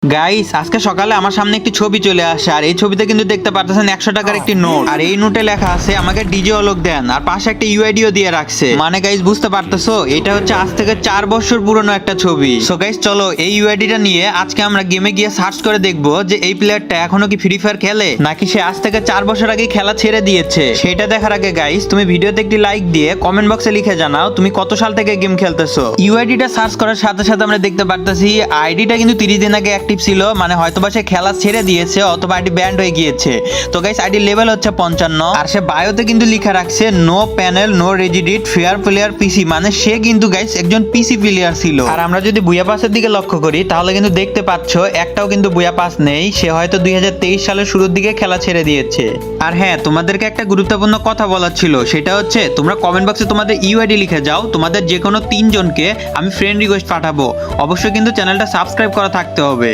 Guys আজকে সকালে আমার সামনে একটি ছবি চলে আসে আর এই ছবিতে কিন্তু দেখতে পারতেছেন 100 টাকার একটি নোট আর এই নোটে লেখা আছে আমাকে ডিজে অলোক দেন আর পাশে একটা ইউআইডিও দিয়ে রাখছে মানে গাইস বুঝতে পারতেছো এটা হচ্ছে আজ থেকে 4 বছর পুরনো একটা ছবি। সো গাইস চলো এই ইউআইডিটা নিয়ে আজকে আমরা গেমে গিয়ে সার্চ করে দেখবো যে এই প্লেয়ারটা এখনো কি ফ্রি ফায়ার খেলে নাকি সে আজ থেকে 4 বছর আগে খেলা ছেড়ে দিয়েছে। সেটা দেখার আগে গাইস তুমি ভিডিওতে একটি লাইক দিয়ে কমেন্ট বক্সে লিখে জানাও তুমি কত সাল থেকে গেম খেলতেছো। ইউআইডিটা সার্চ করার সাথে সাথে আমরা দেখতে পারতেছি আইডিটা কিন্তু 30 দিন আগে অ্যাক্টিভ ছিল, মানে হয়তোবা সে খেলা ছেড়ে দিয়েছে অথবা আইডি ব্যান্ড হয়ে গিয়েছে। তো গাইস আইডি লেভেল হচ্ছে 55 আর সে বায়োতে কিন্তু লিখে রাখছে নো প্যানেল নো রেজিডিট ফেয়ার প্লেয়ার পিসি, মানে সে কিন্তু গাইস একজন পিসি প্লেয়ার ছিল। আর আমরা যদি বুয়া পাসের দিকে লক্ষ্য করি তাহলে কিন্তু দেখতে পাচ্ছ একটাও কিন্তু বুয়া পাস নেই, সে হয়তো 2023 সালের শুরুর দিকে খেলা ছেড়ে দিয়েছে। আর হ্যাঁ তোমাদেরকে একটা গুরুত্বপূর্ণ কথা বলার ছিল, সেটা হচ্ছে তোমরা কমেন্ট বক্সে তোমাদের ইউআইডি লিখে যাও, তোমাদের যে কোনো 3 জনকে আমি ফ্রেন্ড রিকোয়েস্ট পাঠাবো। অবশ্যই কিন্তু চ্যানেলটা সাবস্ক্রাইব করা থাকতে হবে।